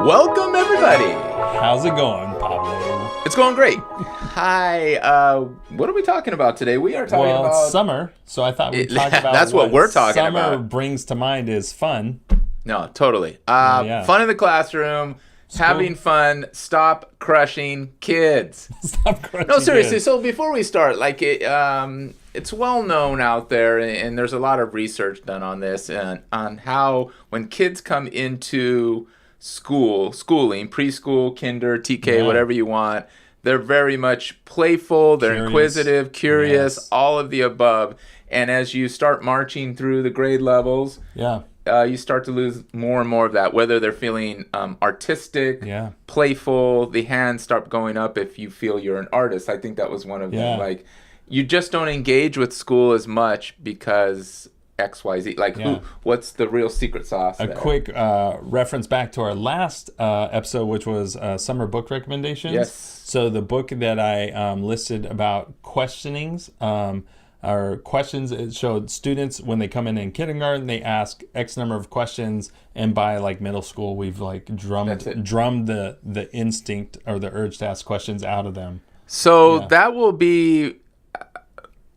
Welcome, everybody. How's it going, Pablo? It's going great. Hi. What are we talking about today? We are talking about... Well, it's summer, so I thought we'd talk about that's what we're talking summer about. brings to mind is fun. No, totally. Yeah. Fun in the classroom, having fun, stop crushing kids. Stop crushing No, seriously. kids. So before we start, it's well known out there, and there's a lot of research done on this, and on how when kids come into schooling, preschool, kinder, TK, whatever you want, they're very much playful, they're inquisitive, curious, all of the above. And as you start marching through the grade levels, you start to lose more and more of that, whether they're feeling artistic, playful, the hands start going up if you feel you're an artist. I think that was one of them. Like, you just don't engage with school as much because XYZ. Like, what's the real secret sauce A there? quick reference back to our last episode, which was summer book recommendations. Yes. So the book that I listed about questionings, or questions, it showed students when they come in kindergarten, they ask X number of questions, and by like middle school, we've like drummed the instinct or the urge to ask questions out of them. So that will be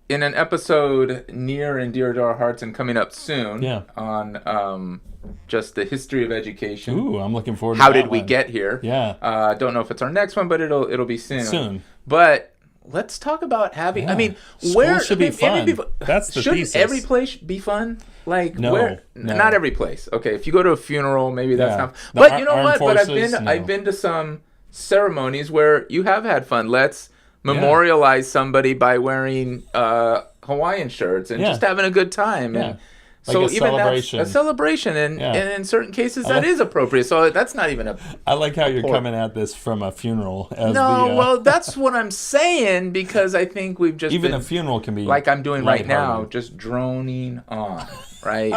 in an episode near and dear to our hearts and coming up soon on just the history of education. Ooh, I'm looking forward to How that did we one. get here? Don't know if it's our next one, but it'll be soon. But let's talk about having. I mean, School should be fun. That's the should thesis. every place be fun? Like, No. Not every place. Okay, if you go to a funeral, maybe that's not. The But you know what? armed But forces, I've been to some ceremonies where you have had fun. Let's memorialize somebody by wearing Hawaiian shirts and just having a good time. And like so a even celebration. that's a celebration, and in certain cases that is appropriate. So that's not even a. I like how you're coming at this from a funeral. Well, that's what I'm saying, because I think we've just even been, a funeral can be like I'm doing right now, lighthearted. just droning on, right?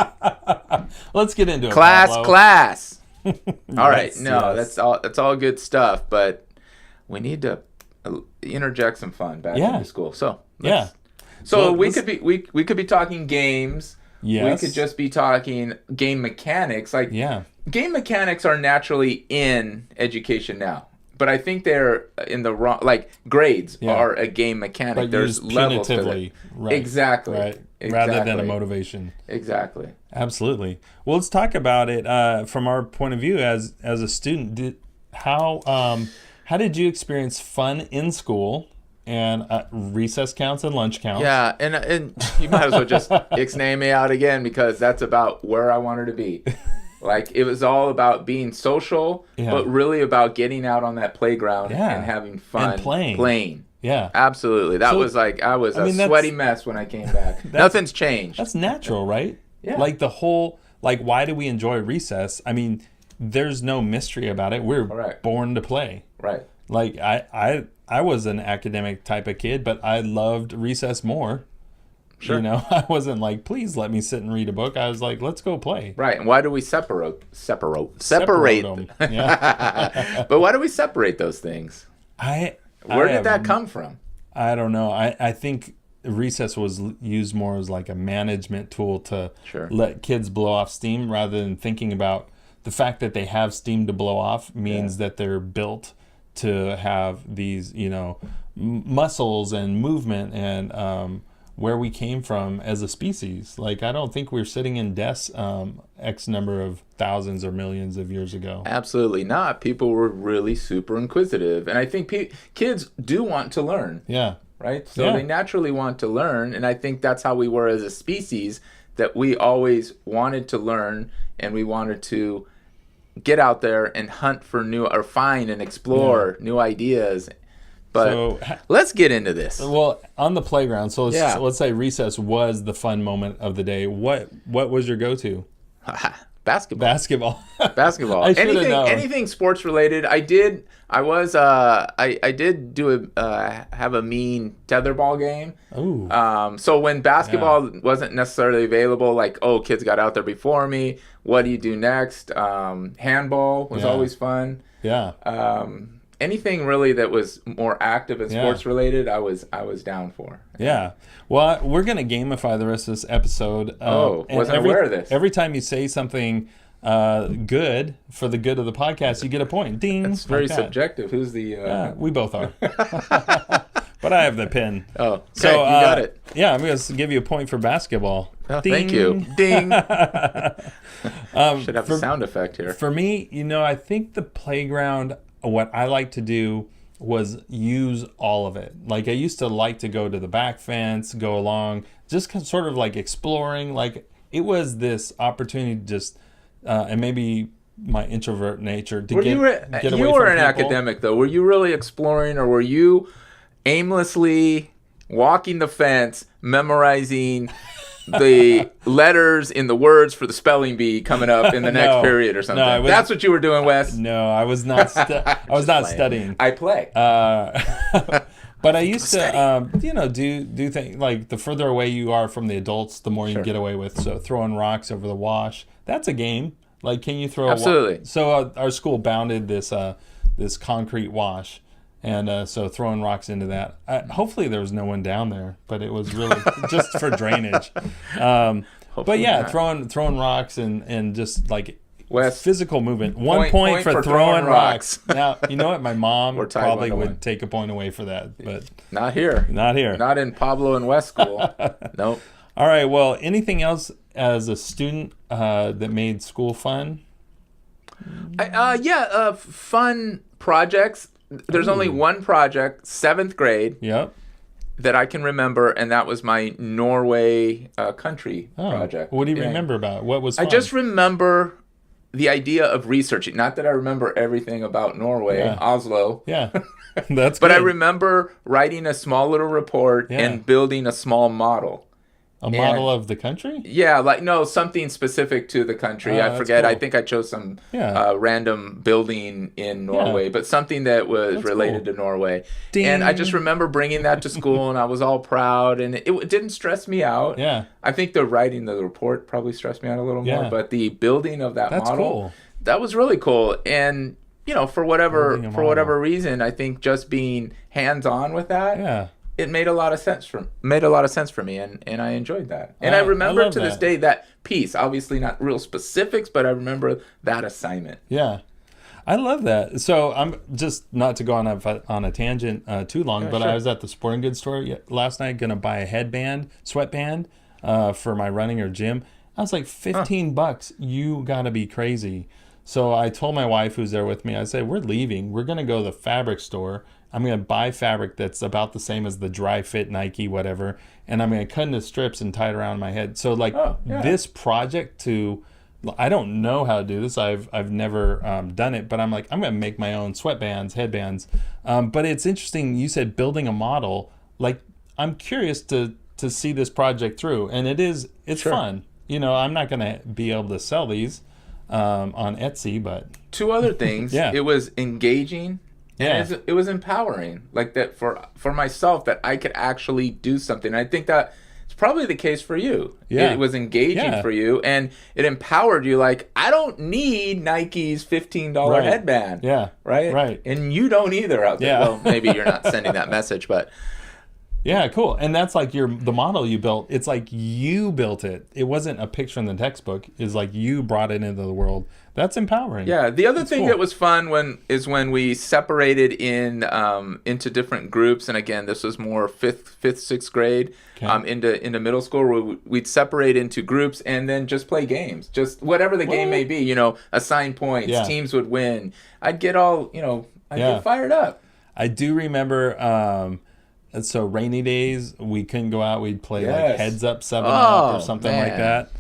Let's get into it. Class. Pablo. All right, that's all good stuff, but we need to interject some fun back into school. So we could be talking games. Yes. We could just be talking game mechanics. Like, game mechanics are naturally in education now, but I think they're in the wrong. Like, grades are a game mechanic. But there's levels to it. Right. Exactly. Right. Exactly. Rather than a motivation. Exactly. Absolutely. Well, let's talk about it from our point of view as a student. How did you experience fun in school? And recess counts and lunch counts. Yeah, and you might as well just ixnay me out again, because that's about where I wanted to be. Like, it was all about being social, but really about getting out on that playground and having fun. And playing. Yeah. Absolutely. That was like, I was a sweaty mess when I came back. Nothing's changed. That's natural, right? Yeah. Like the whole, like, why do we enjoy recess? I mean, there's no mystery about it. We're born to play. Right. Like, I was an academic type of kid, but I loved recess more. Sure. You know, I wasn't like, please let me sit and read a book. I was like, let's go play. Right. And why do we separate them? Yeah. But why do we separate those things? Where did that come from? I don't know. I think recess was used more as like a management tool to let kids blow off steam, rather than thinking about the fact that they have steam to blow off means that they're built to have these, muscles and movement and where we came from as a species. Like, I don't think we're sitting in desks X number of thousands or millions of years ago. Absolutely not. People were really super inquisitive. And I think kids do want to learn. Yeah. Right? So they naturally want to learn. And I think that's how we were as a species, that we always wanted to learn, and we wanted to get out there and hunt for find and explore new ideas. But let's get into this. Well, on the playground, so let's say recess was the fun moment of the day. What was your go-to? Basketball. Anything sports related. I did have a mean tetherball game. Ooh. So when basketball wasn't necessarily available, like, kids got out there before me. What do you do next? Handball was always fun. Yeah. Anything really that was more active and sports related, I was down for. Yeah. Well, we're gonna gamify the rest of this episode. Wasn't aware of this. Every time you say something good for the good of the podcast, you get a point. Ding. It's very subjective. Who's the? We both are. But I have the pin. Oh, okay, so you got it. Yeah, I'm going to give you a point for basketball. Oh, thank you. Ding. Should have a sound effect here. For me, I think the playground, what I like to do was use all of it. Like I used to like to go to the back fence, go along, just sort of like exploring. Like it was this opportunity to just, and maybe my introvert nature to get away from people. You were an academic though. Were you really exploring, or were you aimlessly walking the fence, memorizing the letters in the words for the spelling bee coming up in the next period or something? No, that's what you were doing, Wes? No, I was not. I was not studying. I play. But I used to, do things like the further away you are from the adults, the more you can get away with. So throwing rocks over the wash, that's a game. Like, can you throw? Absolutely. So our school bounded this concrete wash. And so throwing rocks into that. Hopefully there was no one down there, but it was really just for drainage. But yeah, not. throwing rocks and just like West, physical movement. One point for throwing rocks. Now, you know what? My mom probably would take a point away for that, but not here. Not here. Not in Pablo and West school. Nope. All right. Well, anything else as a student that made school fun? Fun projects. There's only one project, 7th grade, that I can remember, and that was my Norway country project. What do you remember about it? What was fun? I just remember the idea of researching. Not that I remember everything about Norway, Oslo. Yeah, that's But good. I remember writing a small little report and building a small model. A model of the country? Yeah, something specific to the country. I forget. Cool. I think I chose some random building in Norway, but something that was related to Norway. Ding. And I just remember bringing that to school, and I was all proud, and it didn't stress me out. Yeah. I think the writing the report probably stressed me out a little more, but the building of that model, that was really cool. And for whatever reason, I think just being hands-on with that. It made a lot of sense for me, and I enjoyed that. And I remember to this day that piece. Obviously, not real specifics, but I remember that assignment. Yeah, I love that. So I'm just not to go on a tangent too long, but sure. I was at the sporting goods store last night, gonna buy a sweatband for my running or gym. I was like, $15. You gotta be crazy. So I told my wife, who's there with me, I said, we're leaving. We're gonna go to the fabric store. I'm going to buy fabric that's about the same as the dry fit Nike, whatever, and I'm going to cut into strips and tie it around my head. So this project I don't know how to do this. I've never done it, but I'm like, I'm going to make my own sweatbands, headbands. But it's interesting. You said building a model. Like, I'm curious to see this project through, and it's fun. I'm not going to be able to sell these on Etsy, but 2 other things. It was engaging. And it was empowering, like that for myself, that I could actually do something. I think that it's probably the case for you. Yeah. It was engaging for you, and it empowered you. Like, I don't need Nike's $15 headband. Yeah. Right? And you don't either out there. Yeah. Well, maybe you're not sending that message, but... Yeah, cool. And that's like the model you built. It's like you built it. It wasn't a picture in the textbook. It's like you brought it into the world. That's empowering. Yeah. The other thing that was fun when we separated into different groups. And again, this was more fifth, 6th grade into middle school, where we'd separate into groups and then just play games. Just whatever the game may be, assign points, teams would win. I'd get all, I'd get fired up. I do remember... And so rainy days, we couldn't go out. We'd play like Heads Up, 7-Up or something like that.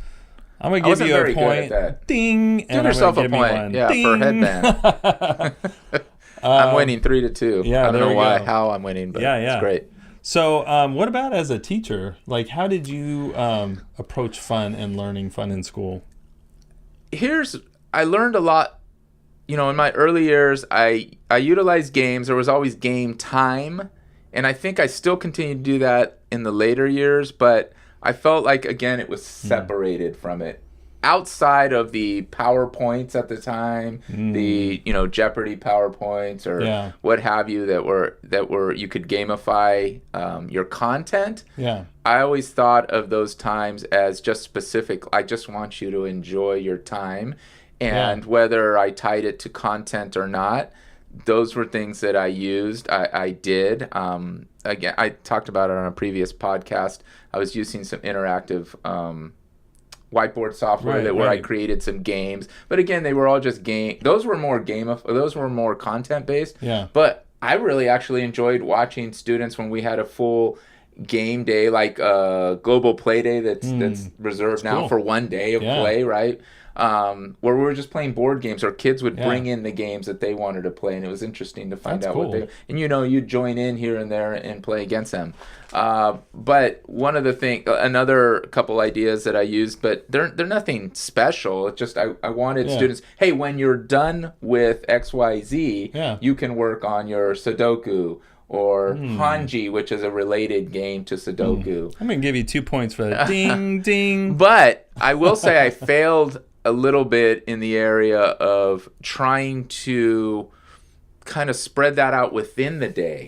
I'm going to give you a point. Ding. Give yourself a point. Yeah, Ding. For headband. I'm winning 3-2. Yeah, I don't know how I'm winning, but it's great. So what about as a teacher? Like, how did you approach fun and learning fun in school? I learned a lot. In my early years, I utilized games. There was always game time. And I think I still continue to do that in the later years, but I felt like, again, it was separated from it. Outside of the PowerPoints at the time, the Jeopardy PowerPoints or what have you that were you could gamify your content. Yeah. I always thought of those times as just specific. I just want you to enjoy your time. and whether I tied it to content or not, those were things that I used. I did. Again, I talked about it on a previous podcast. I was using some interactive whiteboard software where I created some games. But again, they were all just game. Those were more content based. Yeah. But I really actually enjoyed watching students when we had a full game day, like a global play day that's reserved now for one day of play, right? Where we were just playing board games, or kids would bring in the games that they wanted to play, and it was interesting to find out what they, and you'd join in here and there and play against them. But one of the another couple ideas that I used, but they're nothing special. It's just I wanted students, hey, when you're done with XYZ, you can work on your Sudoku or Hanji, which is a related game to Sudoku. I'm going to give you 2 points for that. Ding, ding. But I will say I failed a little bit in the area of trying to kind of spread that out within the day.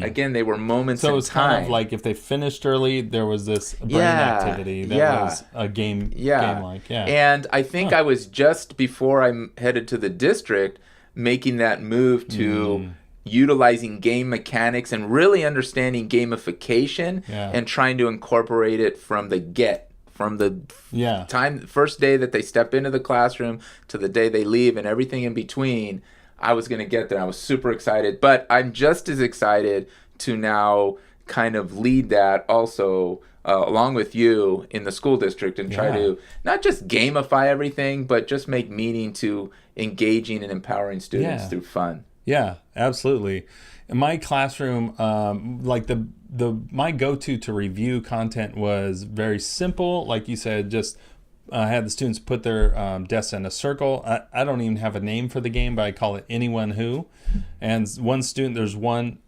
Again, they were moments in time. So it's kind of like if they finished early, there was this brain activity that was a game-like. Yeah. And I think I was just before I headed to the district making that move to utilizing game mechanics and really understanding gamification and trying to incorporate it from the time, first day that they step into the classroom to the day they leave and everything in between. I was going to get there. I was super excited, but I'm just as excited to now kind of lead that also along with you in the school district and try to not just gamify everything, but just make meaning to engaging and empowering students through fun. Yeah, absolutely. In my classroom, like my go-to to review content was very simple. Like you said, just had the students put their desks in a circle. I don't even have a name for the game, but I call it Anyone Who. And one student, there's one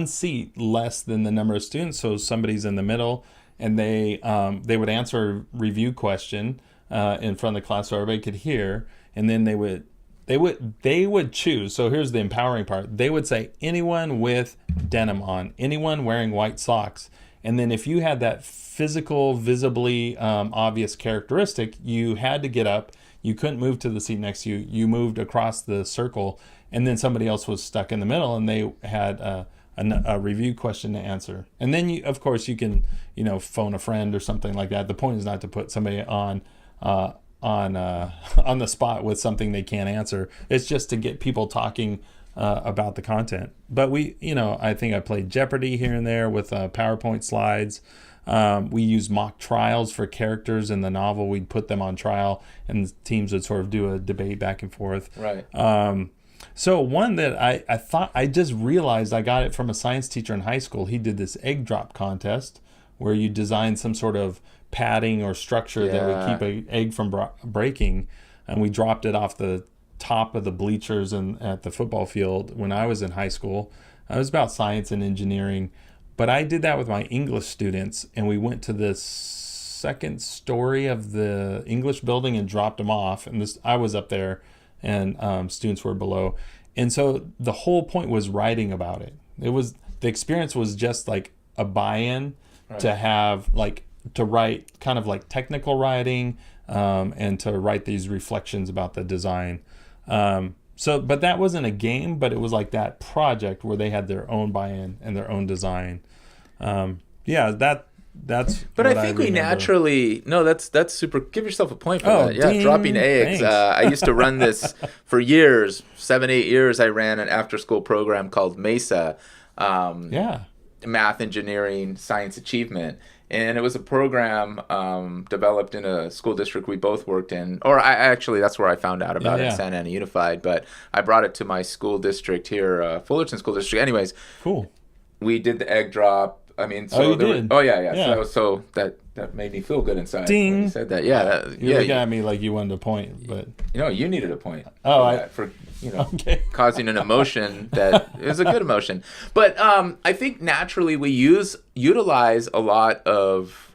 seat less than the number of students, so somebody's in the middle, and they would answer a review question in front of the class so everybody could hear, and then they would choose. So here's the empowering part. They would say anyone with denim on, anyone wearing white socks. And then if you had that physical, visibly obvious characteristic, you had to get up. You couldn't move to the seat next to you. You moved across the circle, and then somebody else was stuck in the middle, and they had a review question to answer. And then, of course, you can phone a friend or something like that. The point is not to put somebody on the spot with something they can't answer. It's just to get people talking about the content. But I think I played Jeopardy here and there with PowerPoint slides. We use mock trials for characters in the novel. We'd put them on trial, and the teams would sort of do a debate back and forth. Right. So one that I thought, I just realized I got it from a science teacher in high school. He did this egg drop contest where you design some sort of padding or structure that would keep an egg from breaking, and we dropped it off the top of the bleachers and at the football field when I was in high school. It was about science and engineering, but I did that with my English students, and we went to the second story of the English building and dropped them off, and I was up there and students were below, and so the whole point was writing about it. The experience was just like a buy-in to have to write kind of like technical writing, and to write these reflections about the design. But that wasn't a game, but it was like that project where they had their own buy-in and their own design. That's. But I think we naturally that's super. Give yourself a point for that. Yeah, dropping eggs. I used to run this for years, 7-8 years. I ran an after-school program called Mesa. Math, engineering, science achievement. And it was a program developed in a school district we both worked in. Or that's where I found out about it, Santa Ana Unified. But I brought it to my school district here, Fullerton School District. Anyways, cool. We did the egg drop. I mean, so did. Yeah. So that made me feel good inside Ding. when you said that. Yeah. You look at me like you wanted a point, but you needed a point. For causing an emotion that it was a good emotion. But I think naturally we utilize a lot of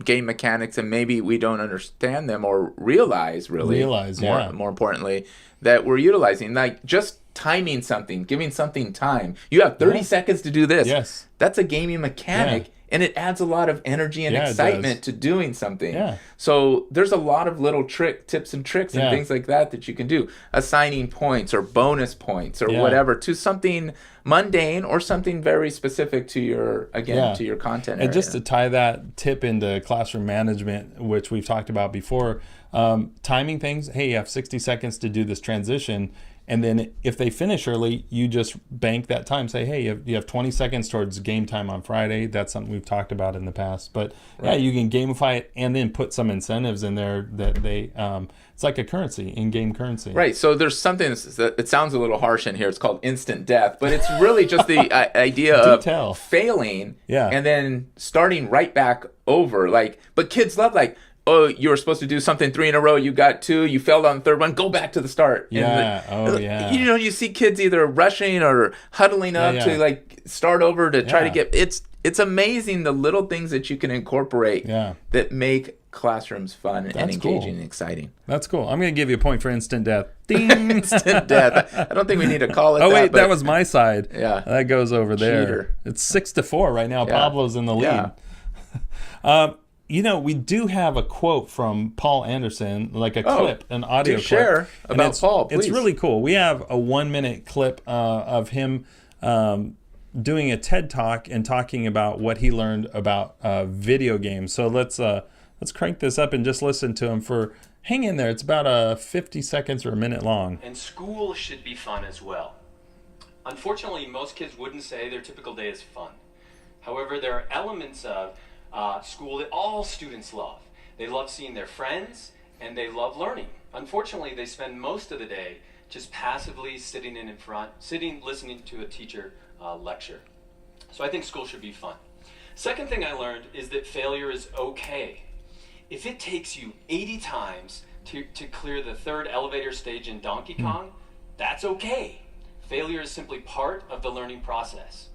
game mechanics, and maybe we don't understand them or realize more importantly that we're utilizing, like just timing something, giving something time. You have 30 seconds to do this. Yes. That's a gaming mechanic and it adds a lot of energy and excitement to doing something. Yeah. So there's a lot of little tips and tricks and things like that you can do. Assigning points or bonus points or whatever to something mundane or something very specific to your, to your content area. And just to tie that tip into classroom management, which we've talked about before, timing things. Hey, you have 60 seconds to do this transition. And then if they finish early, you just bank that time. Say, hey, you have 20 seconds towards game time on Friday. That's something we've talked about in the past. But yeah, you can gamify it and then put some incentives in there that they, it's like a currency, in-game currency. Right. So there's something that it sounds a little harsh in here. It's called instant death, but it's really just the idea of failing and then starting right back over. But kids love oh, you were supposed to do something 3 in a row. You got 2. You failed on the third one. Go back to the start. You see kids either rushing or huddling up to start over to try to get. It's amazing the little things that you can incorporate that make classrooms fun and engaging and exciting. That's cool. I'm going to give you a point for instant death. Ding! Instant death. I don't think we need to call it that. Oh, wait, that was my side. Yeah. That goes over there. Cheater. It's 6-4 right now. Pablo's in the lead. We do have a quote from Paul Anderson, like a clip, an audio clip. Share about Paul, please. It's really cool. We have a 1-minute clip of him doing a TED Talk and talking about what he learned about video games. So let's crank this up and just listen to him hang in there. It's about 50 seconds or a minute long. And school should be fun as well. Unfortunately, most kids wouldn't say their typical day is fun. However, there are elements of school that all students love. They love seeing their friends and they love learning. Unfortunately, they spend most of the day just passively sitting in front, listening to a teacher lecture. So I think school should be fun. Second thing I learned is that failure is okay. If it takes you 80 times to clear the 3rd elevator stage in Donkey Kong, that's okay. Failure is simply part of the learning process.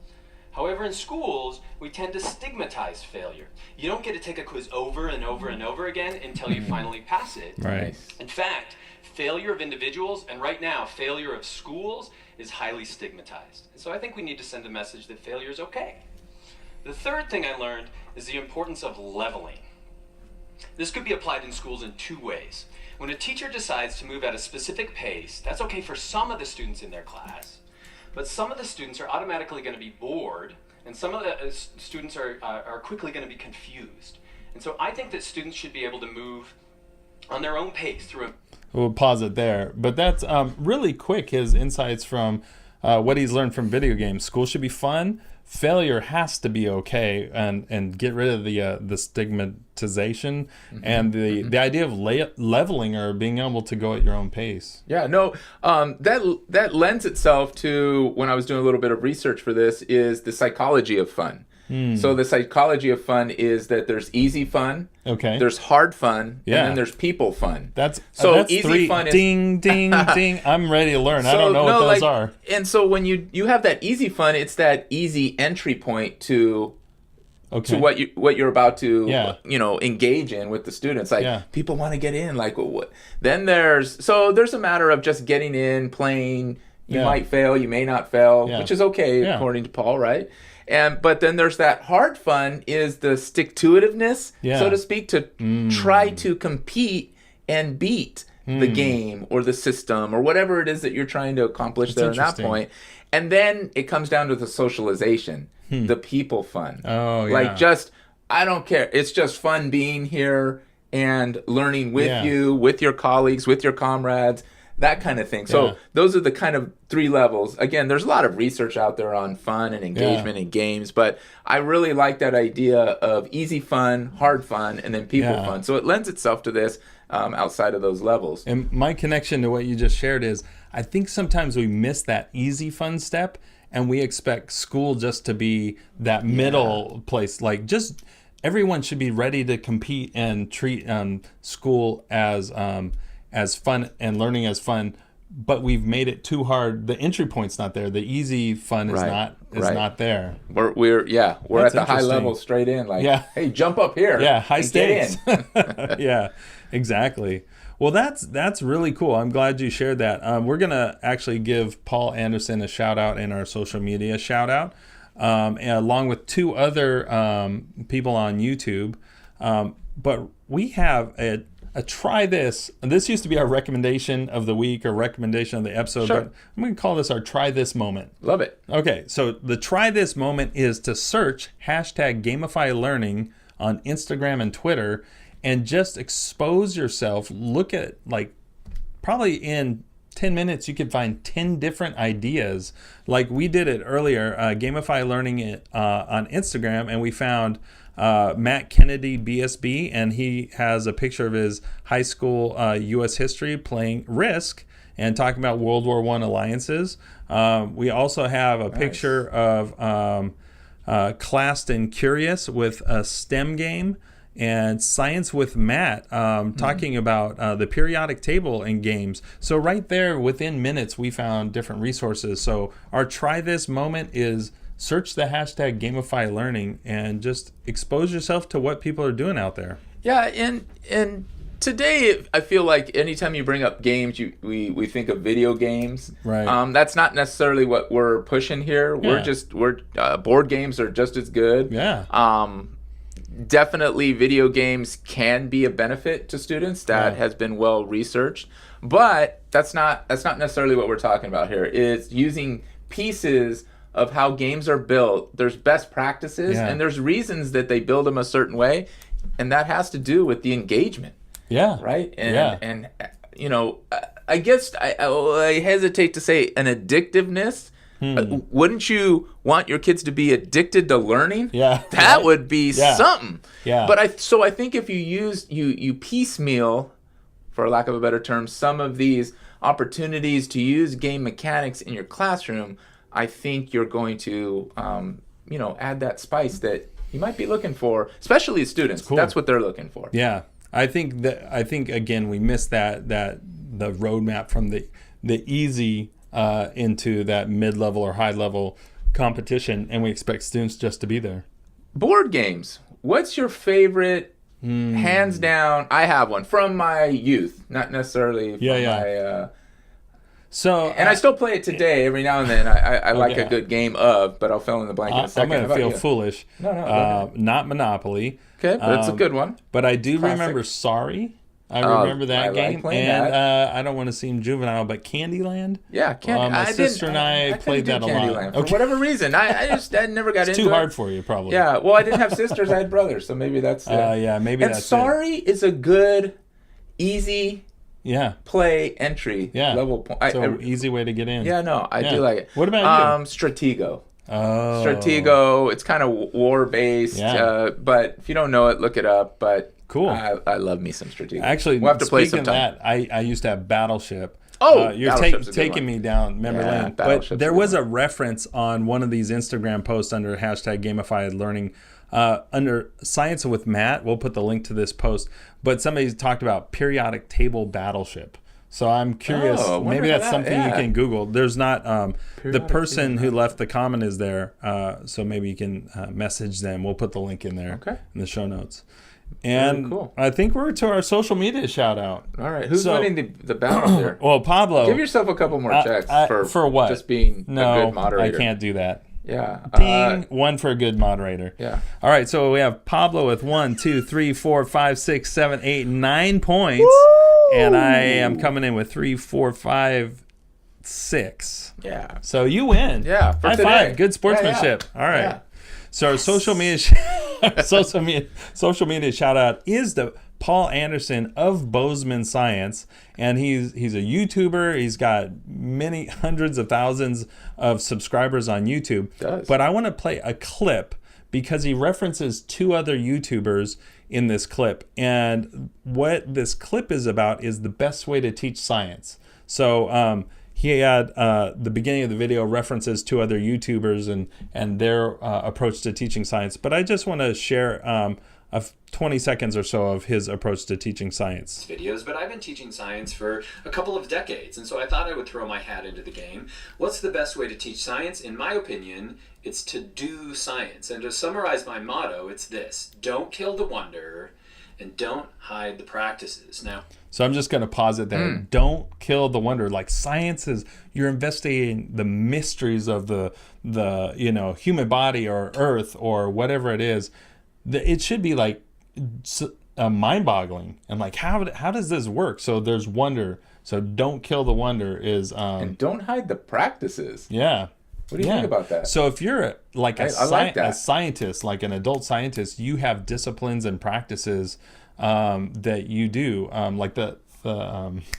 However, in schools, we tend to stigmatize failure. You don't get to take a quiz over and over and over again until you finally pass it. Right. In fact, failure of individuals, and right now, failure of schools, is highly stigmatized. And so I think we need to send a message that failure is okay. The third thing I learned is the importance of leveling. This could be applied in schools in 2 ways. When a teacher decides to move at a specific pace, that's okay for some of the students in their class. But some of the students are automatically going to be bored, and some of the students are quickly going to be confused. And so I think that students should be able to move on their own pace through We'll pause it there. But that's really quick, his insights from what he's learned from video games. School should be fun. Failure has to be okay, and get rid of the stigmatization and the idea of leveling or being able to go at your own pace. Yeah, no, that lends itself to, when I was doing a little bit of research for this, is the psychology of fun. So the psychology of fun is that there's easy fun, there's hard fun, and then there's people fun. That's easy 3. fun is ding, ding, ding. I'm ready to learn. I don't know what those are. And so when you have that easy fun, it's that easy entry point to what you're about to engage in with the students. People want to get in. Then there's a matter of just getting in, playing. You might fail, you may not fail, which is okay according to Paul, right? But then there's that hard fun, is the stick-to-itiveness, so to speak, to try to compete and beat the game or the system or whatever it is that you're trying to accomplish there at that point. And then it comes down to the socialization, the people fun. Oh, yeah. I don't care. It's just fun being here and learning with you, with your colleagues, with your comrades, that kind of thing. So those are the kind of 3 levels. Again, there's a lot of research out there on fun and engagement in games, but I really like that idea of easy fun, hard fun, and then people fun. So it lends itself to this outside of those levels. And my connection to what you just shared is, I think sometimes we miss that easy fun step, and we expect school just to be that middle place. Just everyone should be ready to compete and treat school as fun and learning as fun, but we've made it too hard. The entry point's not there. The easy fun is not there. We're at the high level straight in. Hey, jump up here. Yeah, high stakes. Yeah, exactly. Well, that's really cool. I'm glad you shared that. We're gonna actually give Paul Anderson a shout out in our social media shout out. and along with two other people on YouTube. But we have a try this. This used to be our recommendation of the week or recommendation of the episode, Sure. but I'm going to call this our try this moment. Love it. Okay, so the try this moment is to search #GamifyLearning on Instagram and Twitter and just expose yourself. Look at, like, probably in 10 minutes you could find 10 different ideas. Like we did it earlier, Gamify Learning on Instagram, and we found Matt Kennedy BSB, and he has a picture of his high school U.S. history playing Risk and talking about World War I alliances. We also have a picture of Classed and Curious with a STEM game, and Science with Matt talking about the periodic table in games. So right there, within minutes, we found different resources. So our try this moment is search the #Gamify Learning and just expose yourself to what people are doing out there. Yeah, and today I feel like anytime you bring up games, we think of video games. Right. That's not necessarily what we're pushing here. Yeah. We're board games are just as good. Yeah. Definitely video games can be a benefit to students. That has been well researched. But that's not necessarily what we're talking about here. It's using pieces of how games are built. There's best practices and there's reasons that they build them a certain way, and that has to do with the engagement. Yeah. Right? And you know, I guess I hesitate to say an addictiveness. Wouldn't you want your kids to be addicted to learning? Yeah. That would be something. Yeah. But I think if you piecemeal, for lack of a better term, some of these opportunities to use game mechanics in your classroom, I think you're going to add that spice that you might be looking for, especially as students. Cool. That's what they're looking for. Yeah. I think again we missed that the roadmap from the easy into that mid-level or high-level competition, and we expect students just to be there. Board games. What's your favorite? Hands down, I have one from my youth, not necessarily from my. I still play it today every now and then. I like a good game of, but I'll fill in the blank in a second. I'm going to feel foolish. No. Not Monopoly. Okay, but it's a good one. But I do Classic. remember Sorry. I remember that game, and I don't want to seem juvenile, but Candyland. Yeah, Candyland. My sister and I played that a lot. For whatever reason, I never got into it. It's too hard for you, probably. Yeah, well, I didn't have sisters; I had brothers, so maybe that's. Maybe and that's. Sorry is a good, easy. Yeah. Play entry level point. So easy way to get in. Yeah, no, I do like it. What about you? Stratego. Oh. Stratego. It's kind of war based, but if you don't know it, look it up. But cool. I love me some Stratego. Actually, we'll have to play speaking of that, I used to have Battleship. You're taking me down memory lane. But there was a reference on one of these Instagram posts under #Gamified Learning. Under Science with Matt, we'll put the link to this post, but somebody talked about periodic table Battleship. So I'm curious, maybe that's something you can Google. There's not, the person who left the comment is there, so maybe you can message them. We'll put the link in there in the show notes. And cool. I think we're to our social media shout out. All right. Who's winning the battle there? Well, Pablo. Give yourself a couple more checks for what? Just being a good moderator. I can't do that. Yeah. Ding, one for a good moderator. Yeah. All right, so we have Pablo with 1, 2, 3, 4, 5, 6, 7, 8, 9 points. Woo! And I am coming in with 3, 4, 5, 6. Yeah. So you win. Yeah. High five. Good sportsmanship. All right. Yeah. So our social media shout out is the Paul Anderson of Bozeman Science, and he's a YouTuber. He's got many hundreds of thousands of subscribers on YouTube. But I want to play a clip because he references 2 other YouTubers in this clip, and what this clip is about is the best way to teach science. So he had the beginning of the video references 2 other YouTubers and their approach to teaching science. But I just want to share 20 seconds or so of his approach to teaching science. Videos, but I've been teaching science for a couple of decades, and so I thought I would throw my hat into the game. What's the best way to teach science? In my opinion, it's to do science. And to summarize my motto, it's this: don't kill the wonder, and don't hide the practices. Now, so I'm just going to pause it there. Don't kill the wonder. Like science is, you're investigating the mysteries of the human body or Earth or whatever it is. It should be like mind-boggling and like how does this work? So there's wonder. So don't kill the wonder is and don't hide the practices. Yeah. What do you think about that? So if you're like I like that. a scientist, like an adult scientist, you have disciplines and practices that you do, like the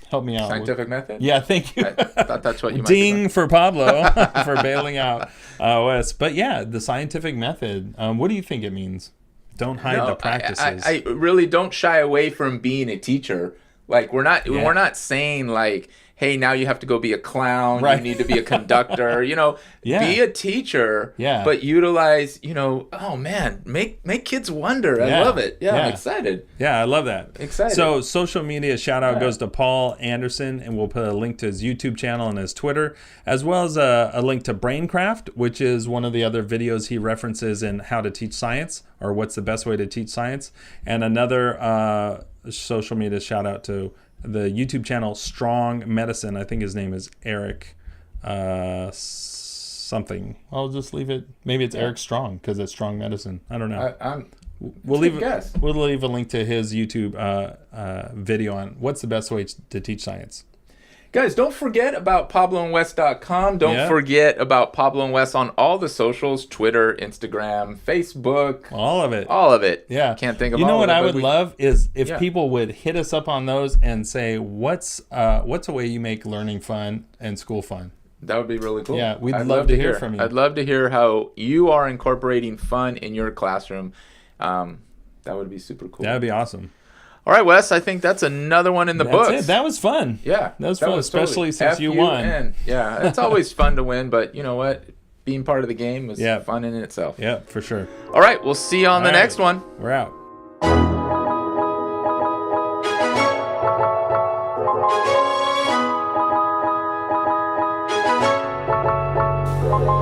help me out. Scientific method? Yeah, thank you. I thought that's what you Ding for Pablo for bailing out Wes. But yeah, the scientific method. What do you think it means? Don't hide the practices. I really don't shy away from being a teacher. Like we're not saying like, hey, now you have to go be a clown. Right. You need to be a conductor. Be a teacher. Yeah. But utilize, oh man, make kids wonder. I love it. Yeah, I'm excited. Yeah, I love that. Excited. So social media shout out goes to Paul Anderson, and we'll put a link to his YouTube channel and his Twitter, as well as a link to Braincraft, which is one of the other videos he references in How to Teach Science, or what's the best way to teach science, and another social media shout out to the YouTube channel Strong Medicine. I think his name is Eric something. I'll just leave it. Maybe it's Eric Strong because it's Strong Medicine. I don't know. We'll leave a link to his YouTube video on what's the best way to teach science. Guys, don't forget about PabloandWes.com. Don't forget about Pablo and Wes on all the socials, Twitter, Instagram, Facebook. All of it. All of it. Yeah. Can't think of all of it. You know what I would love is if people would hit us up on those and say, what's a way you make learning fun and school fun? That would be really cool. Yeah, I'd love to hear from you. I'd love to hear how you are incorporating fun in your classroom. That would be super cool. That would be awesome. All right, Wes, I think that's another one in the books. It. That was fun. Yeah. That was fun, especially since you won. Yeah, it's always fun to win, but you know what? Being part of the game was fun in itself. Yeah, for sure. All right, we'll see you on the next one. We're out. Bye.